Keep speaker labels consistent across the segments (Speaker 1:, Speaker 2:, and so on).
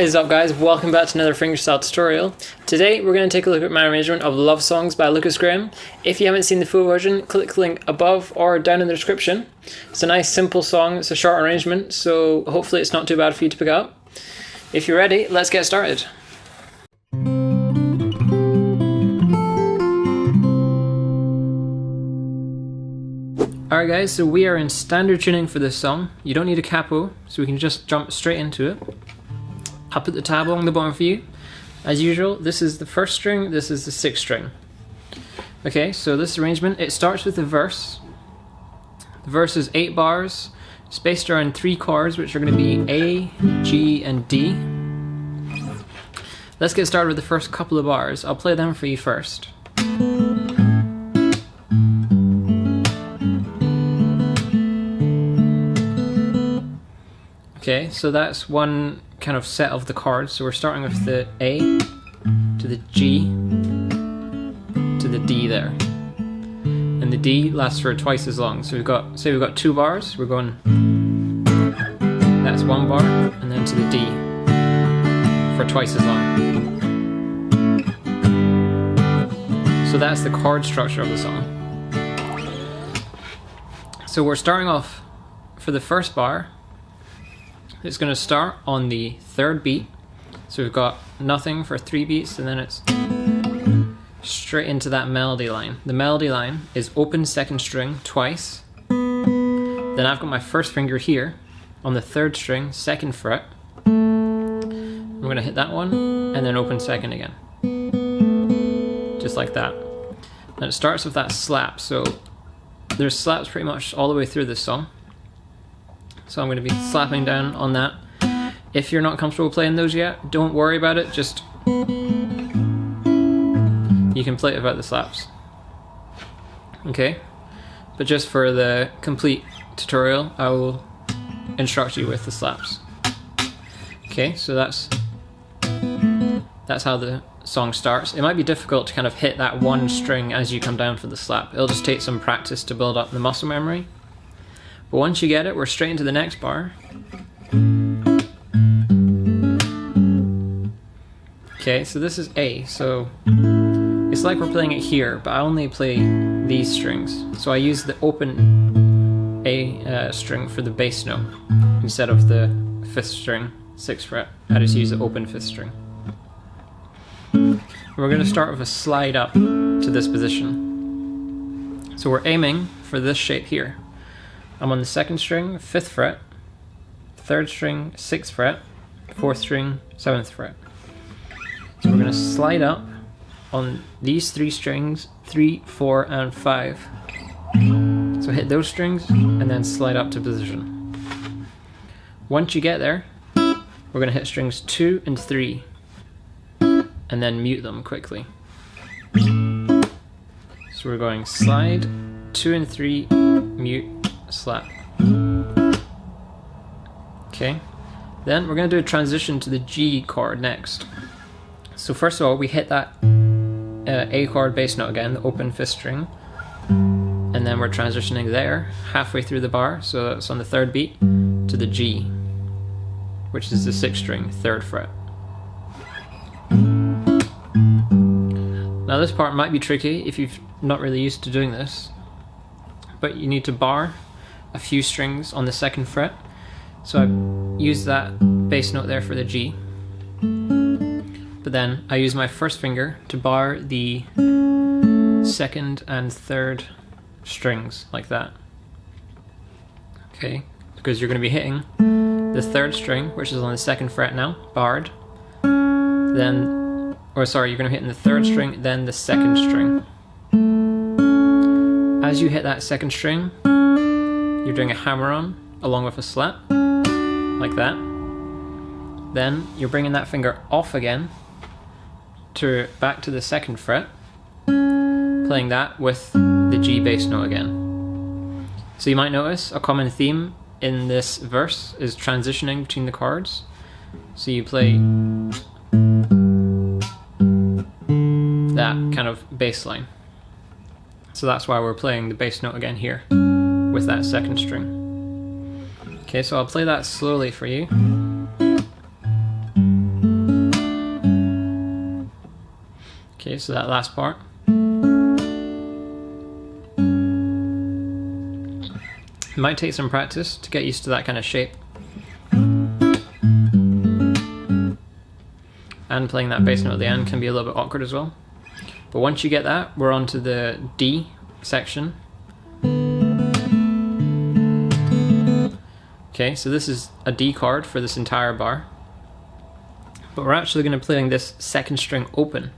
Speaker 1: What is up, guys? Welcome back to another Fingerstyle tutorial. Today we're going to take a look at my arrangement of Love Songs by Lukas. If you haven't seen the full version, click the link above or down in the description. It's a nice simple song, it's a short arrangement, so hopefully it's not too bad for you to pick up. If you're ready, let's get started. Alright guys, so we are in standard tuning for this song. You don't need a capo, so we can just jump straight into it. I'll put the tab along the bottom for you. As usual, this is the first string, this is the sixth string. Okay, so this arrangement, it starts with the verse. The verse is 8 bars, spaced around 3 chords, which are going to be A, G, and D. Let's get started with the first couple of bars. I'll play them for you first. Okay, so that's one kind of set of the chords. So we're starting with the A to the G to the D there. And the D lasts for twice as long. So we've got, say we've got 2 bars, we're going, that's 1 bar, and then to the D for twice as long. So that's the chord structure of the song. So we're starting off for the first bar. It's going to start on the 3rd beat, so we've got nothing for 3 beats, and then it's straight into that melody line. The melody line is open 2nd string twice, then I've got my first finger here on the 3rd string, 2nd fret. I'm going to hit that one, and then open 2nd again. Just like that. And it starts with that slap, so there's slaps pretty much all the way through this song. So I'm going to be slapping down on that. If you're not comfortable playing those yet, don't worry about it, just you can play it without the slaps. Okay? But just for the complete tutorial, I will instruct you with the slaps. Okay, so that's how the song starts. It might be difficult to kind of hit that one string as you come down for the slap. It'll just take some practice to build up the muscle memory. But once you get it, we're straight into the next bar. Okay, so this is A, so it's like we're playing it here, but I only play these strings. So I use the open A string for the bass note instead of the 5th string, 6th fret. I just use the open 5th string. And we're going to start with a slide up to this position. So we're aiming for this shape here. I'm on the 2nd string, 5th fret, 3rd string, 6th fret, 4th string, 7th fret. So we're going to slide up on these 3 strings, 3, 4, and 5. So hit those strings and then slide up to position. Once you get there, we're going to hit strings 2 and 3 and then mute them quickly. So we're going slide, 2 and 3, mute, slap. Okay, then we're going to do a transition to the G chord next. So first of all, we hit that A chord bass note again, the open 5th string, and then we're transitioning there halfway through the bar, so it's on the 3rd beat, to the G, which is the 6th string, 3rd fret. Now this part might be tricky if you've not really used to doing this, but you need to bar a few strings on the 2nd fret. So I use that bass note there for the G, but then I use my first finger to bar the 2nd and 3rd strings like that. Okay, because you're going to be hitting the 3rd string, which is on the 2nd fret now, barred, then, or sorry, you're going to be hitting the 3rd string, then the 2nd string. As you hit that 2nd string, you're doing a hammer-on along with a slap, like that. Then you're bringing that finger off again to back to the 2nd fret, playing that with the G bass note again. So you might notice a common theme in this verse is transitioning between the chords. So you play that kind of bass line. So that's why we're playing the bass note again here with that 2nd string. Okay, so I'll play that slowly for you. Okay, so that last part. It might take some practice to get used to that kind of shape. And playing that bass note at the end can be a little bit awkward as well. But once you get that, we're on to the D section. Okay, so this is a D chord for this entire bar. But we're actually going to play this second string open.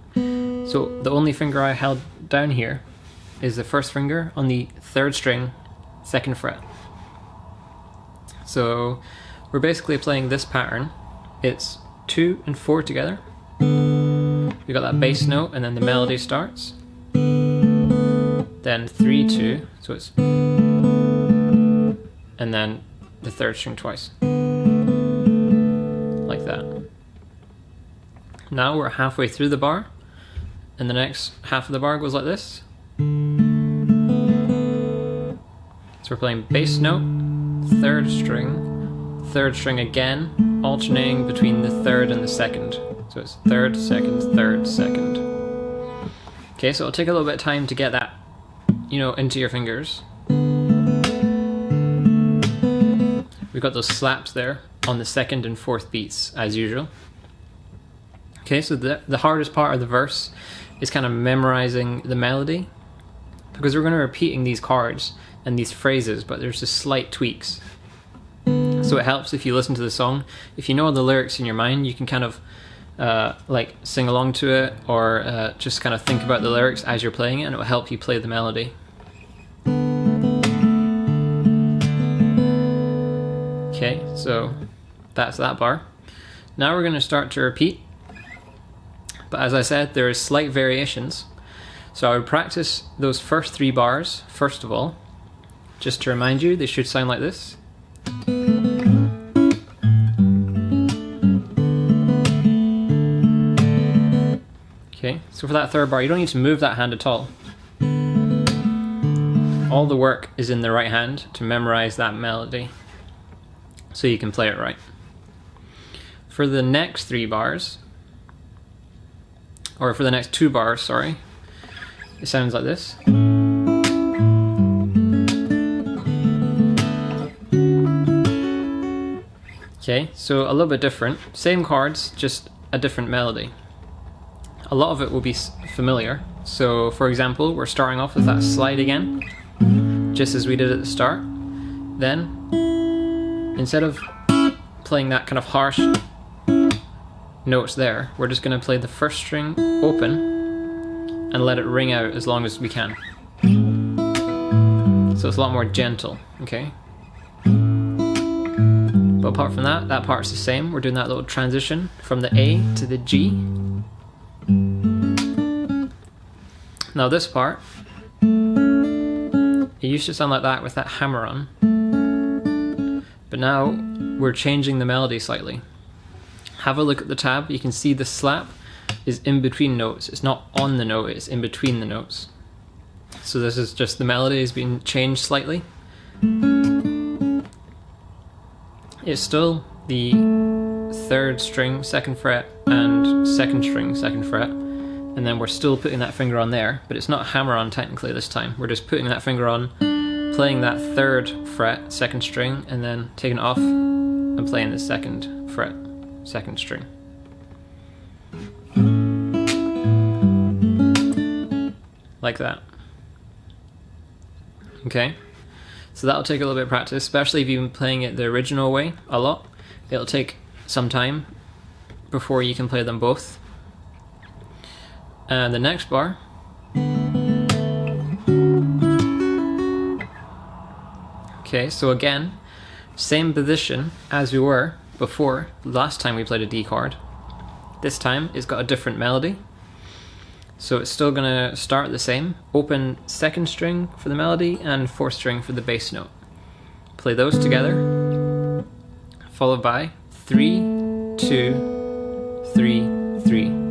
Speaker 1: So the only finger I held down here is the first finger on the third string, second fret. So we're basically playing this pattern. It's 2 and 4 together. We got that bass note and then the melody starts. Then 3, 2, so it's, and then the third string twice. Like that. Now we're halfway through the bar, and the next half of the bar goes like this. So we're playing bass note, third string again, alternating between the third and the second. So it's third, second, third, second. Okay, so it'll take a little bit of time to get that, into your fingers. We've got those slaps there on the second and fourth beats, as usual. Okay, so the hardest part of the verse is kind of memorizing the melody, because we're going to be repeating these chords and these phrases, but there's just slight tweaks. So it helps if you listen to the song. If you know the lyrics in your mind, you can kind of like sing along to it, or just kind of think about the lyrics as you're playing it, and it will help you play the melody. Okay, so that's that bar. Now we're going to start to repeat, but as I said, there is slight variations. So I would practice those first 3 bars first of all, just to remind you, they should sound like this. Okay, so for that third bar, you don't need to move that hand at all. All the work is in the right hand to memorize that melody, so you can play it right. For the next 3 bars, or for the next 2 bars, sorry, it sounds like this. Okay, so a little bit different. Same chords, just a different melody. A lot of it will be familiar. So for example, we're starting off with that slide again, just as we did at the start. Then, instead of playing that kind of harsh notes there, we're just going to play the first string open and let it ring out as long as we can. So it's a lot more gentle, okay? But apart from that, that part's the same. We're doing that little transition from the A to the G. Now this part, it used to sound like that with that hammer on, but now we're changing the melody slightly. Have a look at the tab, you can see the slap is in between notes. It's not on the note, it's in between the notes. So this is just the melody has been changed slightly. It's still the third string, second fret, and second string, second fret. And then we're still putting that finger on there, but it's not hammer on technically this time. We're just putting that finger on, playing that third fret, second string, and then taking it off and playing the second fret, second string. Like that. Okay, so that'll take a little bit of practice, especially if you've been playing it the original way a lot. It'll take some time before you can play them both. And the next bar, okay, so again, same position as we were before, last time we played a D chord. This time it's got a different melody, so it's still going to start the same. Open second string for the melody and fourth string for the bass note. Play those together, followed by 3, 2, 3, 3.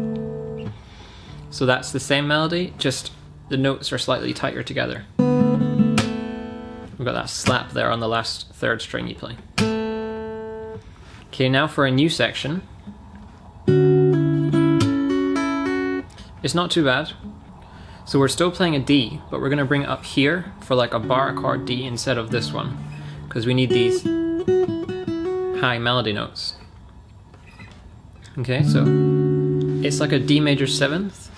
Speaker 1: So that's the same melody, just the notes are slightly tighter together. We've got that slap there on the last third string you play. Okay, now for a new section. It's not too bad. So we're still playing a D, but we're going to bring it up here for like a bar chord D instead of this one, because we need these high melody notes. Okay, so it's like a D major 7th.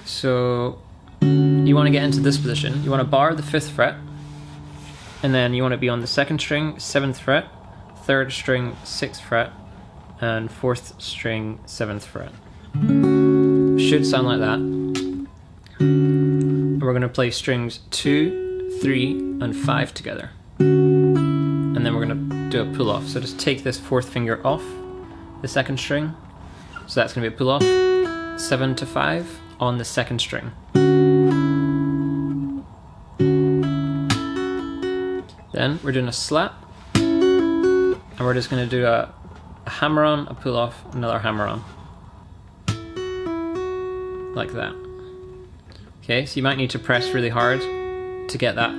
Speaker 1: So you want to get into this position. You want to bar the 5th fret, and then you want to be on the 2nd string, 7th fret, 3rd string, 6th fret, and 4th string, 7th fret. Should sound like that. And we're going to play strings 2, 3, and 5 together. And then we're going to do a pull off. So just take this 4th finger off the 2nd string. So that's going to be a pull off. 7 to 5 on the 2nd string. Then we're doing a slap. And we're just going to do a hammer on, a pull off, another hammer on. Like that. Okay, so you might need to press really hard to get that,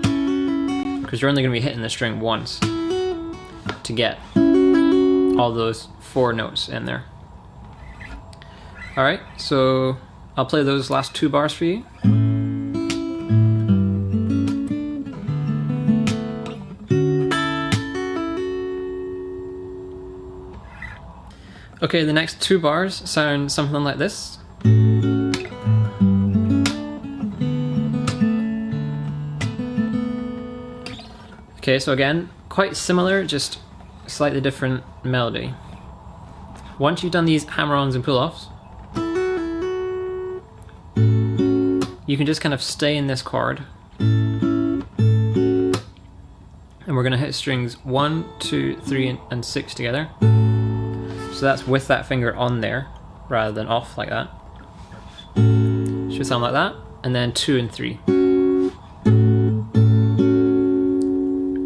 Speaker 1: because you're only going to be hitting the string once to get all those 4 notes in there. Alright, so I'll play those last 2 bars for you. Okay, the next 2 bars sound something like this. Okay, so again, quite similar, just slightly different melody. Once you've done these hammer-ons and pull-offs, you can just kind of stay in this chord. And we're going to hit strings 1, 2, 3, and 6 together. So that's with that finger on there, rather than off like that. Should sound like that. And then 2 and 3.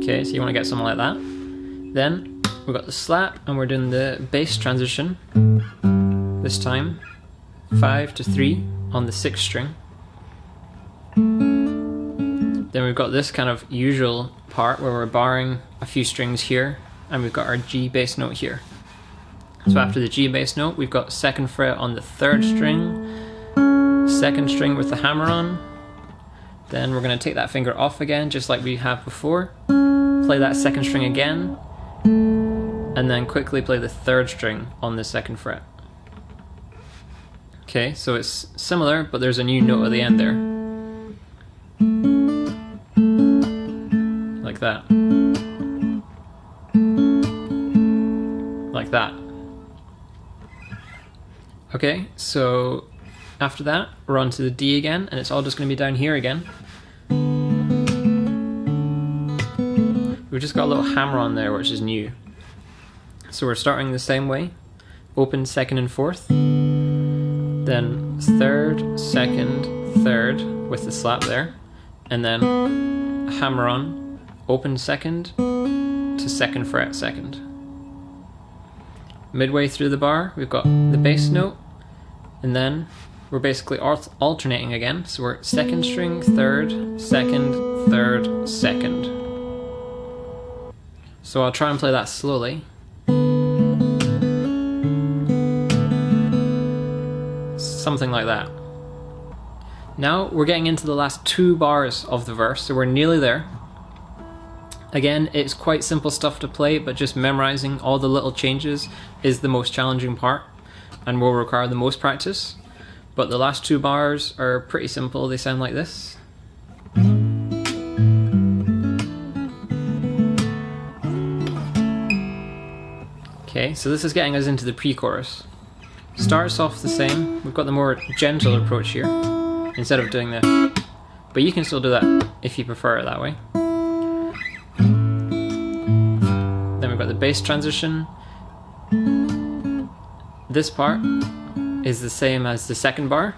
Speaker 1: Okay, so you want to get something like that. Then we've got the slap, and we're doing the bass transition. This time 5 to 3 on the 6th string. Then we've got this kind of usual part where we're barring a few strings here, and we've got our G bass note here. So after the G bass note, we've got 2nd fret on the 3rd string, 2nd string with the hammer on. Then we're going to take that finger off again, just like we have before. Play that 2nd string again, and then quickly play the 3rd string on the 2nd fret. Okay, so it's similar, but there's a new note at the end there. Like that. Like that. Okay, so after that, we're on to the D again, and it's all just going to be down here again. We've just got a little hammer on there, which is new. So we're starting the same way. Open 2nd and 4th. Then 3rd, 2nd, 3rd with the slap there. And then a hammer on. Open 2nd to 2nd fret 2nd. Midway through the bar, we've got the bass note. And then we're basically alternating again. So we're 2nd string, 3rd, 2nd, 3rd, 2nd. So I'll try and play that slowly. Something like that. Now we're getting into the last 2 bars of the verse, so we're nearly there. Again, it's quite simple stuff to play, but just memorizing all the little changes is the most challenging part and will require the most practice. But the last 2 bars are pretty simple. They sound like this. Okay, so this is getting us into the pre-chorus. Starts off the same. We've got the more gentle approach here, instead of doing the... But you can still do that if you prefer it that way. Then we've got the bass transition. This part is the same as the 2nd bar.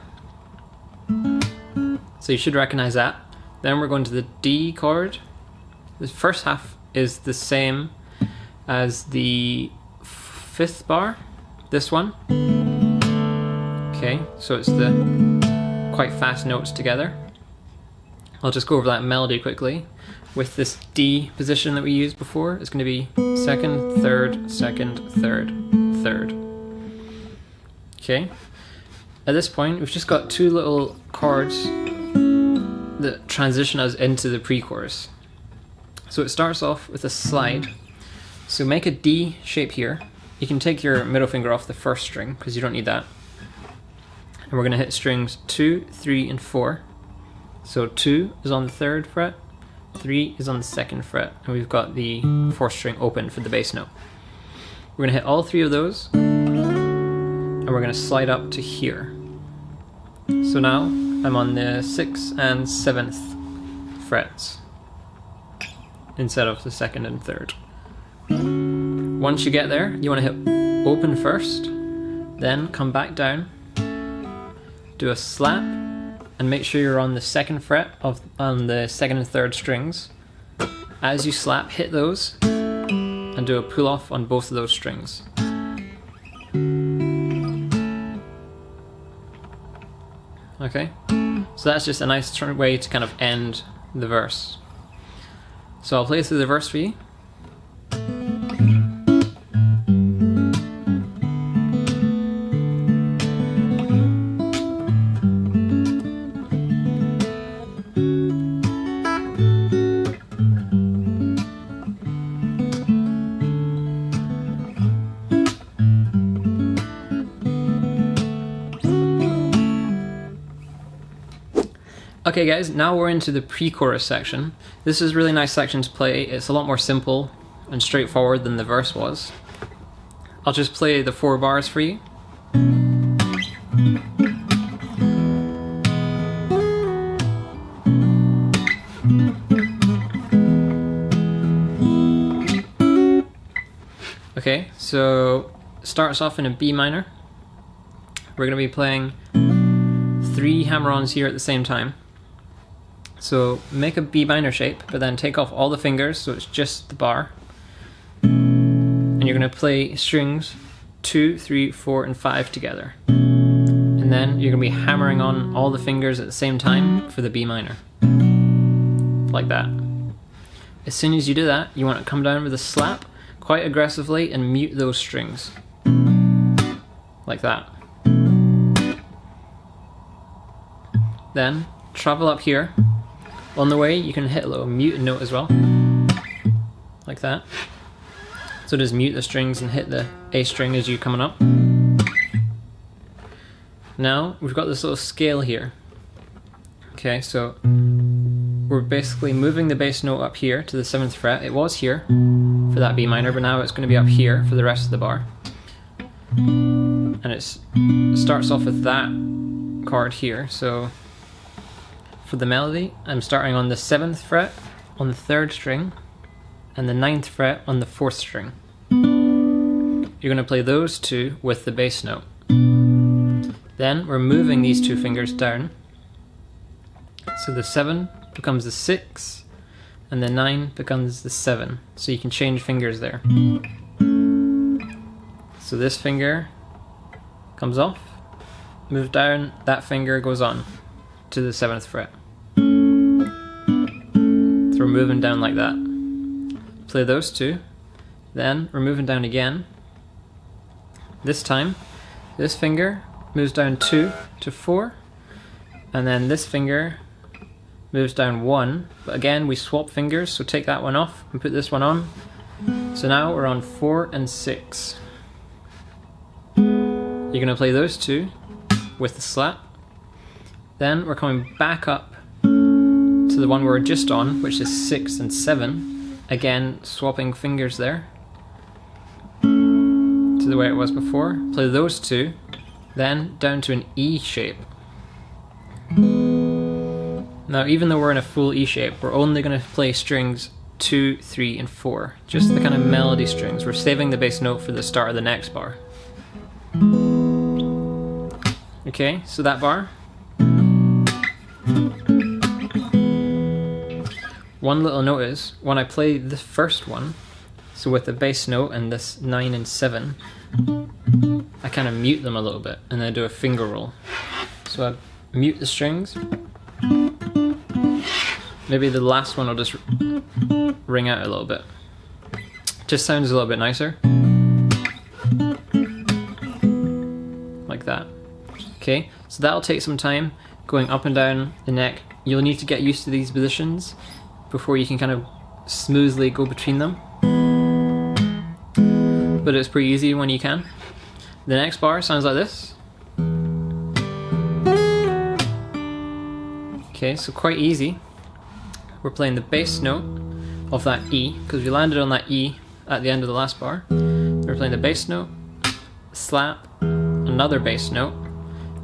Speaker 1: So you should recognize that. Then we're going to the D chord. The first half is the same as the 5th bar, this one. Okay, so it's the quite fast notes together. I'll just go over that melody quickly. With this D position that we used before, it's going to be 2nd, 3rd, 2nd, 3rd, 3rd. Okay, at this point we've just got two little chords that transition us into the pre-chorus. So it starts off with a slide. So make a D shape here. You can take your middle finger off the first string because you don't need that. And we're going to hit strings 2, 3, and 4. So 2 is on the 3rd fret, 3 is on the 2nd fret, and we've got the 4th string open for the bass note. We're going to hit all 3 of those, and we're going to slide up to here. So now I'm on the 6th and 7th frets instead of the 2nd and 3rd. Once you get there, you want to hit open first, then come back down, do a slap, and make sure you're on the 2nd fret on the 2nd and 3rd strings. As you slap, hit those, and do a pull off on both of those strings. Okay, so that's just a nice way to kind of end the verse. So I'll play through the verse for you. Okay guys, now we're into the pre-chorus section. This is a really nice section to play. It's a lot more simple and straightforward than the verse was. I'll just play the 4 bars for you. Okay, so it starts off in a B minor. We're going to be playing 3 hammer-ons here at the same time. So make a B minor shape, but then take off all the fingers so it's just the bar. And you're going to play strings 2, 3, 4, and 5 together. And then you're going to be hammering on all the fingers at the same time for the B minor. Like that. As soon as you do that, you want to come down with a slap quite aggressively and mute those strings. Like that. Then travel up here. On the way, you can hit a little mute note as well, like that. So just mute the strings and hit the A string as you're coming up. Now we've got this little scale here. Okay, so we're basically moving the bass note up here to the 7th fret. It was here for that B minor, but now it's going to be up here for the rest of the bar. And it starts off with that chord here. So for the melody, I'm starting on the 7th fret on the 3rd string and the 9th fret on the 4th string. You're going to play those 2 with the bass note. Then we're moving these 2 fingers down. So the 7 becomes the 6 and the 9 becomes the 7. So you can change fingers there. So this finger comes off, move down, that finger goes on to the 7th fret. So we're moving down like that. Play those 2, then we're moving down again. This time, this finger moves down 2 to 4, and then this finger moves down 1, but again we swap fingers, so take that one off and put this one on. So now we're on 4 and 6. You're going to play those 2 with the slap. Then we're coming back up to the one we were just on, which is 6 and 7. Again, swapping fingers there to the way it was before. Play those 2, then down to an E shape. Now, even though we're in a full E shape, we're only going to play strings 2, 3, and 4. Just the kind of melody strings. We're saving the bass note for the start of the next bar. Okay, so that bar. One little note is, when I play the first one, so with the bass note and this 9 and 7, I kind of mute them a little bit and then do a finger roll. So I mute the strings. Maybe the last one will just ring out a little bit. Just sounds a little bit nicer. Like that. Okay, so that'll take some time going up and down the neck. You'll need to get used to these positions before you can kind of smoothly go between them. But it's pretty easy when you can. The next bar sounds like this. Okay, so quite easy. We're playing the bass note of that E, because we landed on that E at the end of the last bar. We're playing the bass note, slap, another bass note.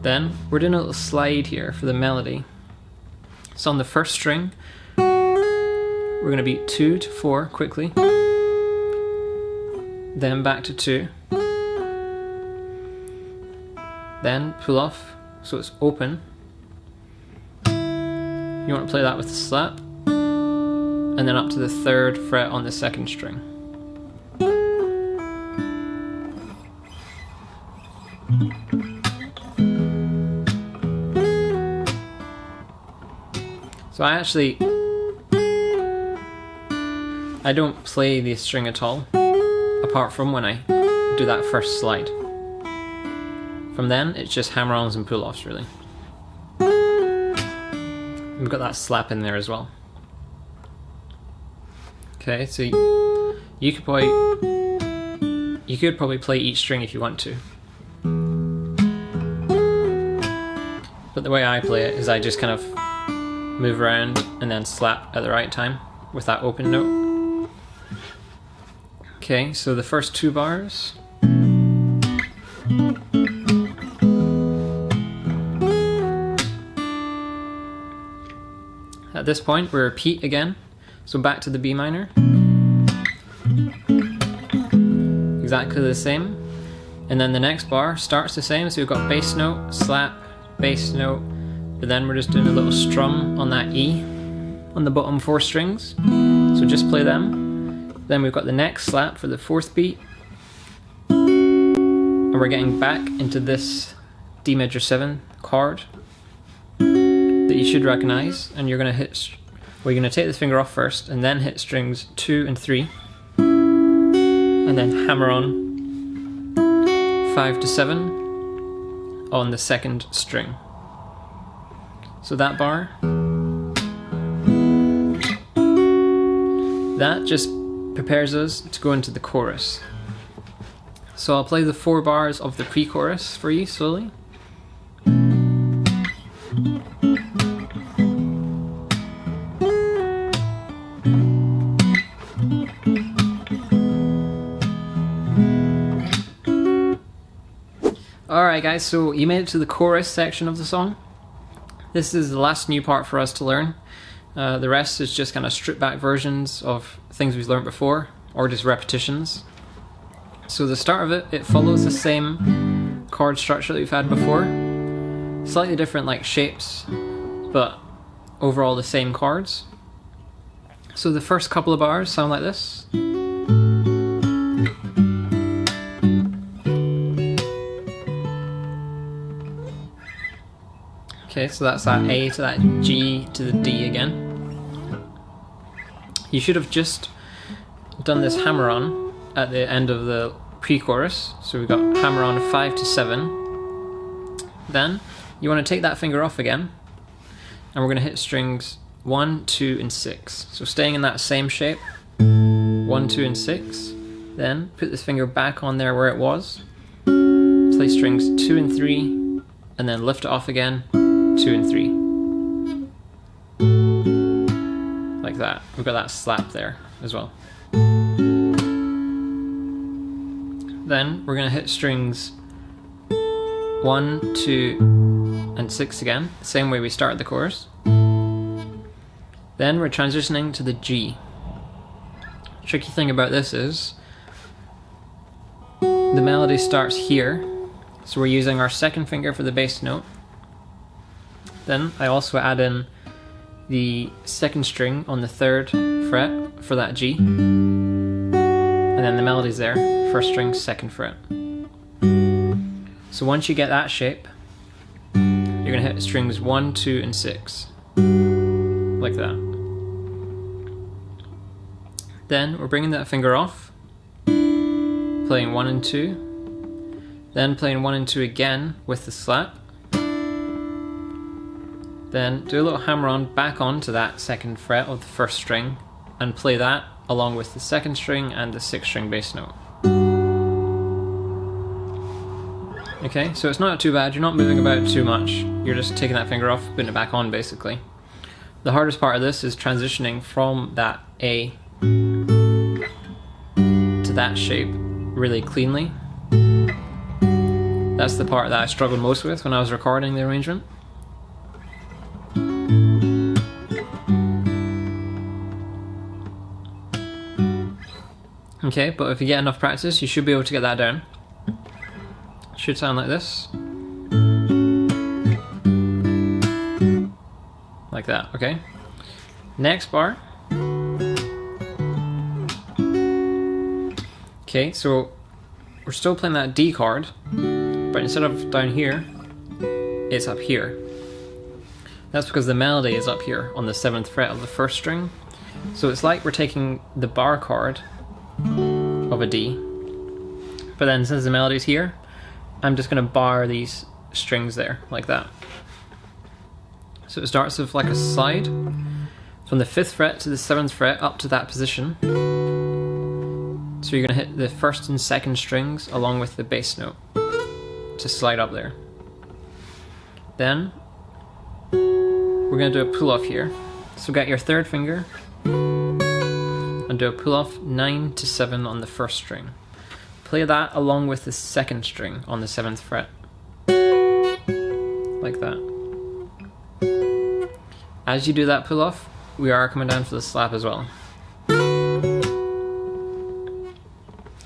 Speaker 1: Then we're doing a little slide here for the melody. So on the first string, we're going to beat 2 to 4 quickly, then back to 2, then pull off so it's open. You want to play that with the slap, and then up to the 3rd fret on the 2nd string. So I don't play the string at all, apart from when I do that first slide. From then, it's just hammer-ons and pull-offs, really. We've got that slap in there as well. Okay, so you could probably play each string if you want to. But the way I play it is I just kind of move around and then slap at the right time with that open note. Okay, so the first 2 bars. At this point, we repeat again. So back to the B minor. Exactly the same. And then the next bar starts the same. So we've got bass note, slap, bass note, but then we're just doing a little strum on that E on the bottom 4 strings. So just play them. Then we've got the next slap for the 4th beat. And we're getting back into this D major 7 chord that you should recognize, and you're going to take the finger off first and then hit strings 2 and 3, and then hammer on 5 to 7 on the 2nd string. So that bar, that just prepares us to go into the chorus. So I'll play the 4 bars of the pre-chorus for you slowly. Alright guys, so you made it to the chorus section of the song. This is the last new part for us to learn. The rest is just kind of stripped back versions of things we've learned before, or just repetitions. So the start of it, it follows the same chord structure that we've had before. Slightly different like shapes, but overall the same chords. So the first couple of bars sound like this. Okay, so that's that A to that G to the D again. You should have just done this hammer on at the end of the pre-chorus. So we've got hammer on 5 to 7. Then you want to take that finger off again, and we're going to hit strings 1, 2, and 6. So staying in that same shape, 1, 2, and 6. Then put this finger back on there where it was. Play strings 2 and 3, and then lift it off again. 2 and 3. Like that. We've got that slap there as well. Then we're going to hit strings 1, 2, and 6 again, the same way we started the chorus. Then we're transitioning to the G. The tricky thing about this is the melody starts here, so we're using our 2nd finger for the bass note. Then I also add in the 2nd string on the 3rd fret for that G, and then the melody's there, 1st string, 2nd fret. So once you get that shape, you're going to hit strings 1, 2, and 6, like that. Then we're bringing that finger off, playing 1 and 2, then playing 1 and 2 again with the slap, Then do a little hammer on back onto that second fret of the first string and play that along with the second string and the sixth string bass note. Okay, so it's not too bad, you're not moving about too much, you're just taking that finger off, putting it back on basically. The hardest part of this is transitioning from that A to that shape really cleanly. That's the part that I struggled most with when I was recording the arrangement. Okay, but if you get enough practice, you should be able to get that down. It should sound like this. Like that, okay? Next bar. Okay, so we're still playing that D chord, but instead of down here, it's up here. That's because the melody is up here on the 7th fret of the first string. So it's like we're taking the bar chord of a D, but then since the melody's here, I'm just going to bar these strings there, like that. So it starts with like a slide from the 5th fret to the 7th fret up to that position. So you're going to hit the 1st and 2nd strings along with the bass note to slide up there. Then we're going to do a pull off here. So get your 3rd finger and do a pull off 9 to 7 on the 1st string. Play that along with the 2nd string on the 7th fret. Like that. As you do that pull off, we are coming down for the slap as well.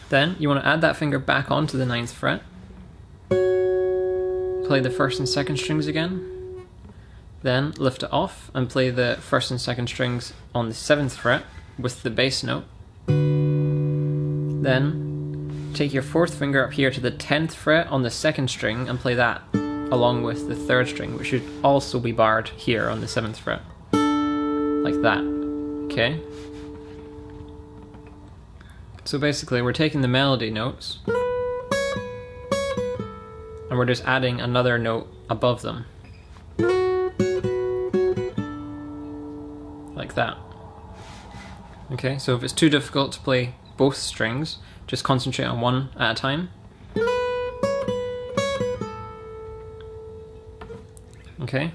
Speaker 1: Then you want to add that finger back onto the 9th fret. Play the 1st and 2nd strings again. Then lift it off and play the 1st and 2nd strings on the 7th fret with the bass note. Then take your 4th finger up here to the 10th fret on the 2nd string and play that along with the 3rd string, which should also be barred here on the 7th fret. Like that. Okay? So basically we're taking the melody notes and we're just adding another note above them. Like that. Okay, so if it's too difficult to play both strings, just concentrate on one at a time. Okay,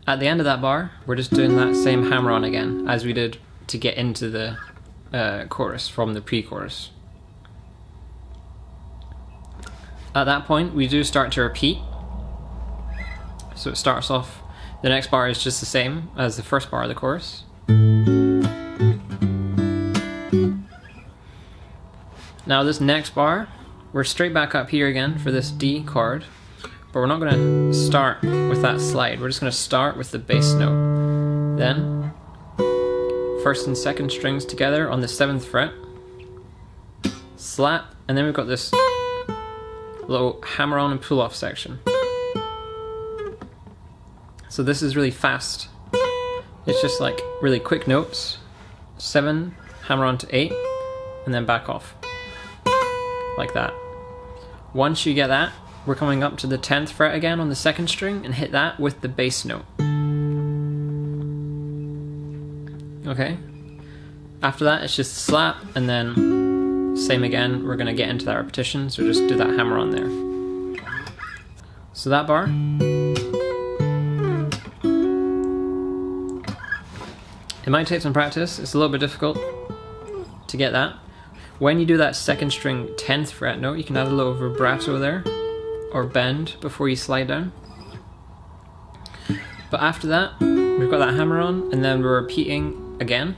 Speaker 1: at the end of that bar, we're just doing that same hammer on again as we did to get into the chorus from the pre-chorus. At that point, we do start to repeat. So it starts off, the next bar is just the same as the first bar of the chorus. Now this next bar, we're straight back up here again for this D chord, but we're not going to start with that slide, we're just going to start with the bass note. Then, 1st and 2nd strings together on the 7th fret, slap, and then we've got this little hammer on and pull off section. So this is really fast. It's just like really quick notes. 7, hammer on to 8, and then back off. Like that. Once you get that, we're coming up to the 10th fret again on the 2nd string and hit that with the bass note. Okay. After that, it's just a slap, and then same again, we're going to get into that repetition, so just do that hammer on there. So that bar. It might take some practice, it's a little bit difficult to get that. When you do that 2nd string 10th fret note, you can add a little vibrato there, or bend before you slide down. But after that, we've got that hammer on, and then we're repeating again.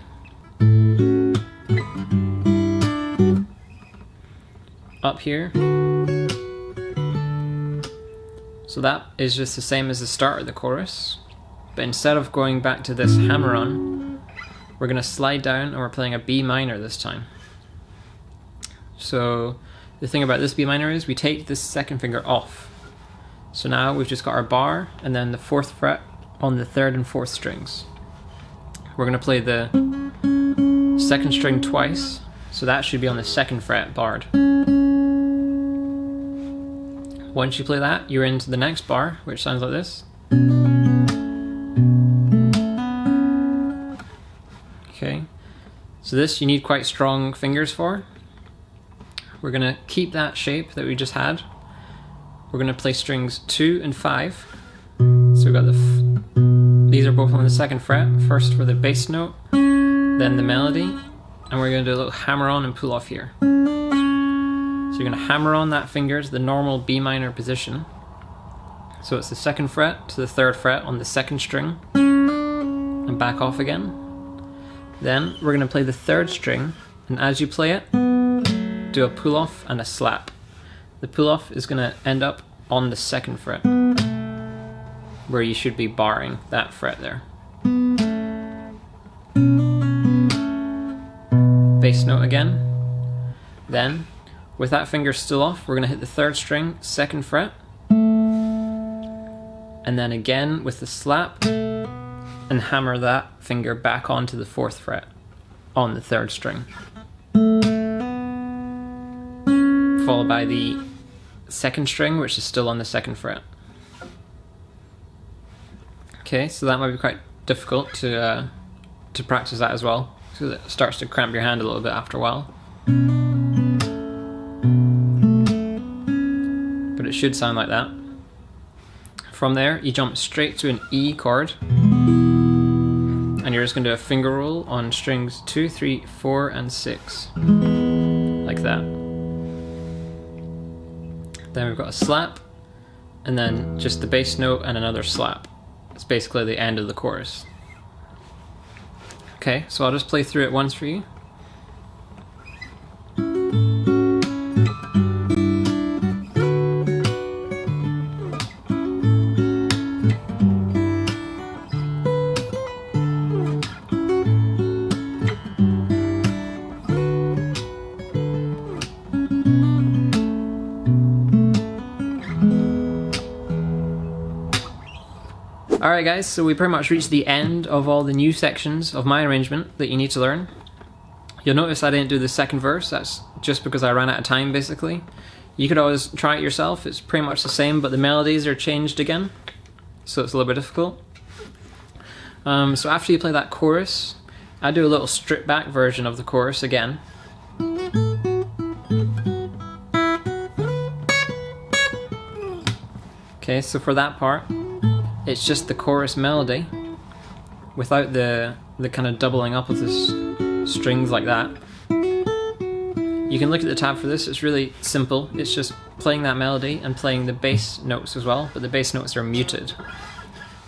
Speaker 1: Up here. So that is just the same as the start of the chorus, but instead of going back to this hammer on, we're going to slide down and we're playing a B minor this time. So the thing about this B minor is we take this 2nd finger off. So now we've just got our bar and then the 4th fret on the 3rd and 4th strings. We're going to play the 2nd string twice, so that should be on the 2nd fret barred. Once you play that, you're into the next bar, which sounds like this. So this you need quite strong fingers for. We're going to keep that shape that we just had. We're going to play strings 2 and 5. So we've got these are both on the 2nd fret, first for the bass note, then the melody, and we're going to do a little hammer on and pull off here. So you're going to hammer on that finger to the normal B minor position. So it's the 2nd fret to the 3rd fret on the 2nd string, and back off again. Then we're going to play the 3rd string, and as you play it, do a pull off and a slap. The pull off is going to end up on the 2nd fret, where you should be barring that fret there. Bass note again. Then, with that finger still off, we're going to hit the 3rd string, 2nd fret, and then again with the slap, and hammer that finger back onto the 4th fret on the 3rd string. Followed by the 2nd string, which is still on the 2nd fret. Okay, so that might be quite difficult to practice that as well, because it starts to cramp your hand a little bit after a while. But it should sound like that. From there, you jump straight to an E chord, and you're just going to do a finger roll on strings 2, 3, 4, and 6, like that. Then we've got a slap, and then just the bass note and another slap. It's basically the end of the chorus. Okay, so I'll just play through it once for you. Alright guys, so we pretty much reached the end of all the new sections of my arrangement that you need to learn. You'll notice I didn't do the 2nd verse, that's just because I ran out of time basically. You could always try it yourself, it's pretty much the same, but the melodies are changed again, so it's a little bit difficult. So after you play that chorus, I do a little stripped back version of the chorus again. Okay, so for that part, it's just the chorus melody without the kind of doubling up of the strings like that. You can look at the tab for this, it's really simple. It's just playing that melody and playing the bass notes as well, but the bass notes are muted.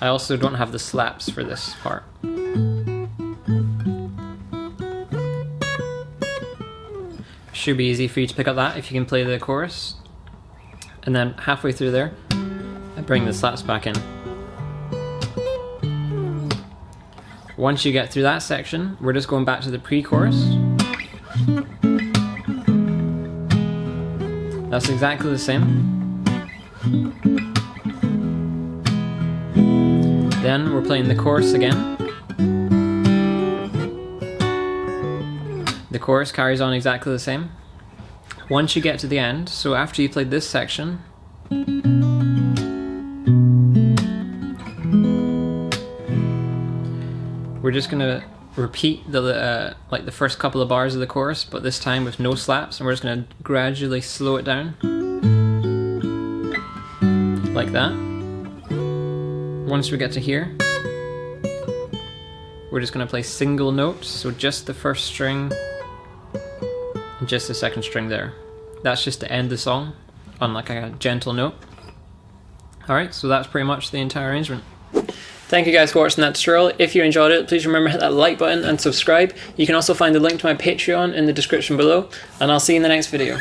Speaker 1: I also don't have the slaps for this part. Should be easy for you to pick up that if you can play the chorus. And then halfway through there, I bring the slaps back in. Once you get through that section, we're just going back to the pre-chorus. That's exactly the same. Then we're playing the chorus again. The chorus carries on exactly the same. Once you get to the end, so after you played this section, we're just gonna repeat the first couple of bars of the chorus, but this time with no slaps, and we're just gonna gradually slow it down, like that. Once we get to here, we're just gonna play single notes, so just the 1st string and just the 2nd string there. That's just to end the song on like a gentle note. Alright, so that's pretty much the entire arrangement. Thank you guys for watching that tutorial. If you enjoyed it, please remember to hit that like button and subscribe. You can also find the link to my Patreon in the description below, and I'll see you in the next video.